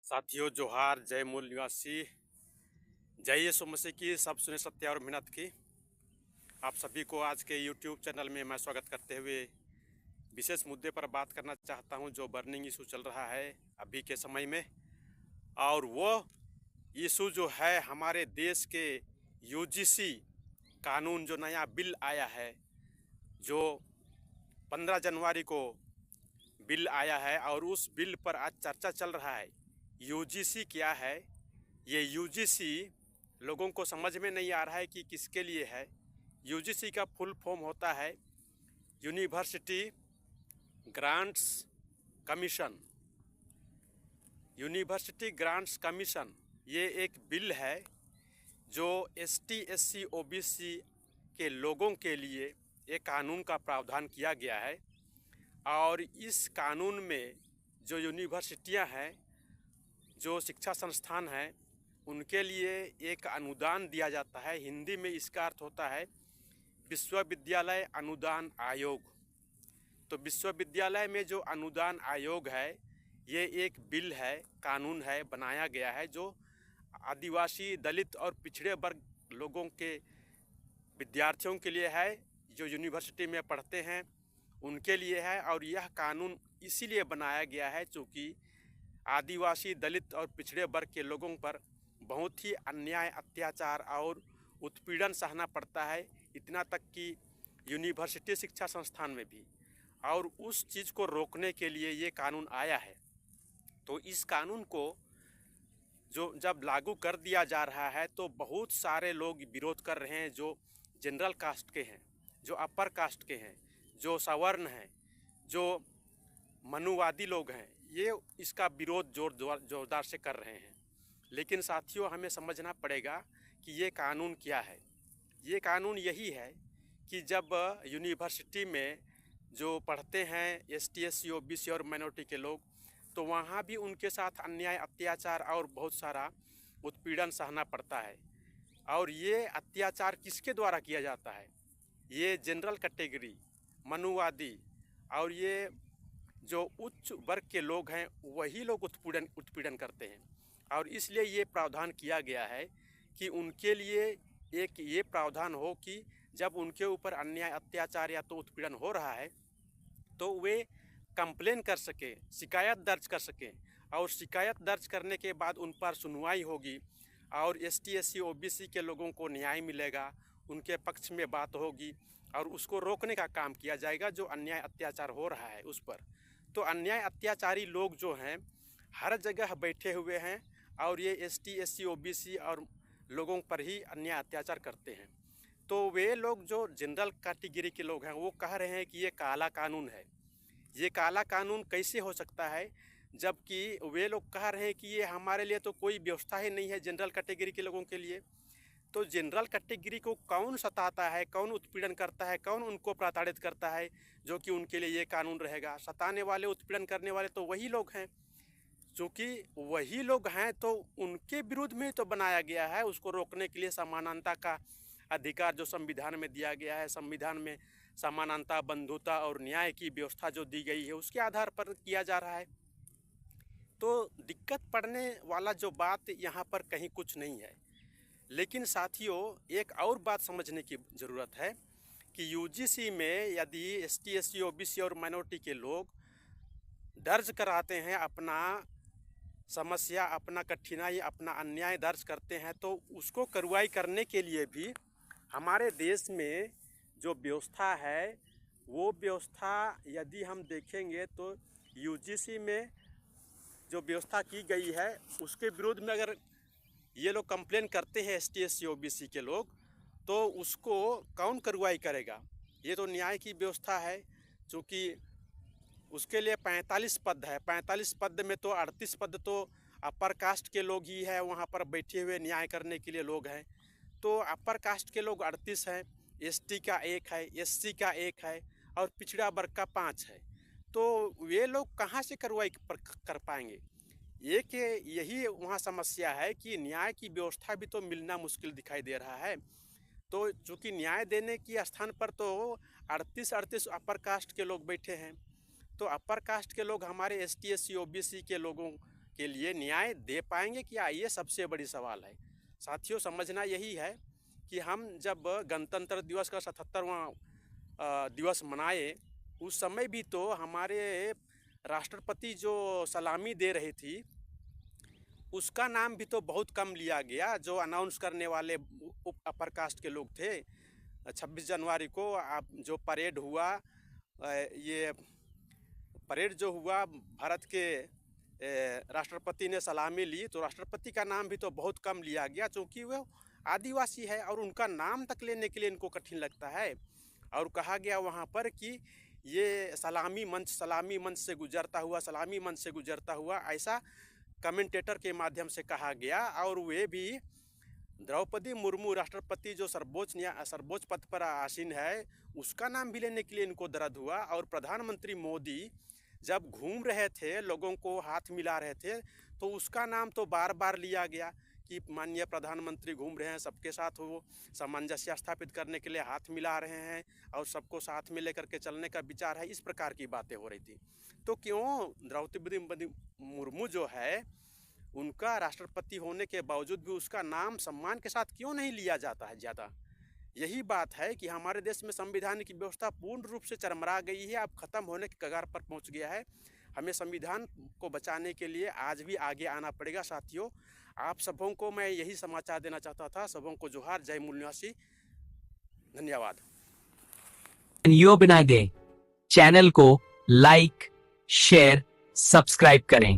साथियों जोहार, जय मूल निवासी, जय यीशु मसीह की। सब सुने सत्य और मेहनत की। आप सभी को आज के YouTube चैनल में मैं स्वागत करते हुए विशेष मुद्दे पर बात करना चाहता हूं जो बर्निंग इशू चल रहा है अभी के समय में। और वो इशू जो है हमारे देश के यूजीसी कानून जो नया बिल आया है, जो 15 जनवरी को बिल आया है और उस बिल पर आज चर्चा चल रहा है। यूजीसी क्या है? ये यूजीसी लोगों को समझ में नहीं आ रहा है कि किसके लिए है। यूजीसी का फुल फॉर्म होता है university grants commission. University grants commission ये एक बिल है जो एसटी, एससी, ओबीसी के लोगों के लिए एक कानून का प्रावधान किया गया है। और इस कानून में जो यूनिवर्सिटियां हैं, जो शिक्षा संस्थान हैं, उनके लिए एक अनुदान दिया जाता है। हिंदी में इसका अर्थ होता है विश्वविद्यालय अनुदान आयोग। तो विश्वविद्यालय में जो अनुदान आयोग है, ये एक बिल है, कानून है, बनाया गया है जो आदिवासी, दलित और पिछड़े वर्ग लोगों के विद्यार्थियों के लिए है, जो यूनिवर्सिटी में पढ़ते हैं उनके लिए है। और यह कानून इसीलिए बनाया गया है क्योंकि आदिवासी, दलित और पिछड़े वर्ग के लोगों पर बहुत ही अन्याय, अत्याचार और उत्पीड़न सहना पड़ता है, इतना तक कि यूनिवर्सिटी शिक्षा संस्थान में भी। और उस चीज़ को रोकने के लिए ये कानून आया है। तो इस कानून को जो जब लागू कर दिया जा रहा है तो बहुत सारे लोग विरोध कर रहे हैं, जो जनरल कास्ट के हैं, जो अपर कास्ट के हैं, जो सवर्ण हैं, जो मनुवादी लोग हैं, ये इसका विरोध जोरदार से कर रहे हैं। लेकिन साथियों, हमें समझना पड़ेगा कि ये कानून क्या है। ये कानून यही है कि जब यूनिवर्सिटी में जो पढ़ते हैं एसटी, एससी, ओबीसी और माइनॉरिटी के लोग, तो वहाँ भी उनके साथ अन्याय, अत्याचार और बहुत सारा उत्पीड़न सहना पड़ता है। और ये अत्याचार किसके द्वारा किया जाता है? ये जनरल कैटेगरी, मनुवादी और ये जो उच्च वर्ग के लोग हैं, वही लोग उत्पीड़न करते हैं। और इसलिए ये प्रावधान किया गया है कि उनके लिए एक ये प्रावधान हो कि जब उनके ऊपर अन्याय, अत्याचार या तो उत्पीड़न हो रहा है तो वे कंप्लेन कर सकें, शिकायत दर्ज कर सकें। और शिकायत दर्ज करने के बाद उन पर सुनवाई होगी और एसटी, एससी, ओबीसी के लोगों को न्याय मिलेगा, उनके पक्ष में बात होगी और उसको रोकने का काम किया जाएगा जो अन्याय, अत्याचार हो रहा है उस पर। तो अन्याय, अत्याचारी लोग जो हैं हर जगह बैठे हुए हैं और ये एसटी, एससी, ओबीसी और लोगों पर ही अन्याय, अत्याचार करते हैं। तो वे लोग जो जनरल कैटेगरी के लोग हैं वो कह रहे हैं कि ये काला कानून है। ये काला कानून कैसे हो सकता है, जबकि वे लोग कह रहे हैं कि ये हमारे लिए तो कोई व्यवस्था ही नहीं है जनरल कैटेगरी के लोगों के लिए। तो जनरल कैटेगरी को कौन सताता है, कौन उत्पीड़न करता है, कौन उनको प्रताड़ित करता है जो कि उनके लिए ये कानून रहेगा? सताने वाले, उत्पीड़न करने वाले तो वही लोग हैं। चूँकि वही लोग हैं तो उनके विरुद्ध में तो बनाया गया है। उसको रोकने के लिए समानता का अधिकार जो संविधान में दिया गया है, संविधान में समानता, बंधुता और न्याय की व्यवस्था जो दी गई है, उसके आधार पर किया जा रहा है। तो दिक्कत पड़ने वाला जो बात यहाँ पर कहीं कुछ नहीं है। लेकिन साथियों, एक और बात समझने की ज़रूरत है कि यूजीसी में यदि एसटी, एससी, ओबीसी और माइनॉरिटी के लोग दर्ज कराते हैं अपना समस्या, अपना कठिनाई, अपना अन्याय दर्ज करते हैं, तो उसको कार्रवाई करने के लिए भी हमारे देश में जो व्यवस्था है, वो व्यवस्था यदि हम देखेंगे तो यूजीसी में जो व्यवस्था की गई है उसके विरोध में अगर ये लोग कंप्लेन करते हैं एसटी, एससी, ओबीसी के लोग, तो उसको कौन कार्रवाई करेगा? ये तो न्याय की व्यवस्था है। चूँकि उसके लिए 45 पद है, 45 पद में तो 38 पद तो अपर कास्ट के लोग ही है, वहाँ पर बैठे हुए न्याय करने के लिए लोग हैं। तो अपर कास्ट के लोग 38 हैं, एसटी का 1 है, एससी का 1 है और पिछड़ा वर्ग का 5 है। तो वे लोग कहाँ से कार्रवाई कर पाएंगे? एक यही वहाँ समस्या है कि न्याय की व्यवस्था भी तो मिलना मुश्किल दिखाई दे रहा है। तो चूँकि न्याय देने की स्थान पर तो 38 अपर कास्ट के लोग बैठे हैं, तो अपर कास्ट के लोग हमारे एसटी, एससी, ओबीसी के लोगों के लिए न्याय दे पाएंगे क्या, ये सबसे बड़ी सवाल है। साथियों, समझना यही है कि हम जब गणतंत्र दिवस का 77वां दिवस मनाए, उस समय भी तो हमारे राष्ट्रपति जो सलामी दे रही थी उसका नाम भी तो बहुत कम लिया गया। जो अनाउंस करने वाले उप अपर कास्ट के लोग थे, 26 जनवरी को आप जो परेड हुआ, ये परेड जो हुआ, भारत के राष्ट्रपति ने सलामी ली, तो राष्ट्रपति का नाम भी तो बहुत कम लिया गया, क्योंकि वो आदिवासी है और उनका नाम तक लेने के लिए इनको कठिन लगता है। और कहा गया वहाँ पर कि ये सलामी मंच से गुजरता हुआ ऐसा कमेंटेटर के माध्यम से कहा गया। और वे भी द्रौपदी मुर्मू, राष्ट्रपति जो सर्वोच्च पद पर आसीन है, उसका नाम भी लेने के लिए इनको दर्द हुआ। और प्रधानमंत्री मोदी जब घूम रहे थे, लोगों को हाथ मिला रहे थे, तो उसका नाम तो बार बार लिया गया कि माननीय प्रधानमंत्री घूम रहे हैं, सबके साथ वो सामंजस्य स्थापित करने के लिए हाथ मिला रहे हैं और सबको साथ में लेकर के चलने का विचार है। इस प्रकार की बातें हो रही थी। तो क्यों द्रौपदी मुर्मू जो है, उनका राष्ट्रपति होने के बावजूद भी उसका नाम सम्मान के साथ क्यों नहीं लिया जाता है ज़्यादा? यही बात है कि हमारे देश में संविधान की व्यवस्था पूर्ण रूप से चरमरा गई है, अब खत्म होने के कगार पर पहुंच गया है। हमें संविधान को बचाने के लिए आज भी आगे आना पड़ेगा। साथियों, आप सबों को मैं यही समाचार देना चाहता था। सबों को जोहार, जय मूल निवासी, धन्यवाद। यो बिना गए चैनल को लाइक, शेयर, सब्सक्राइब करें।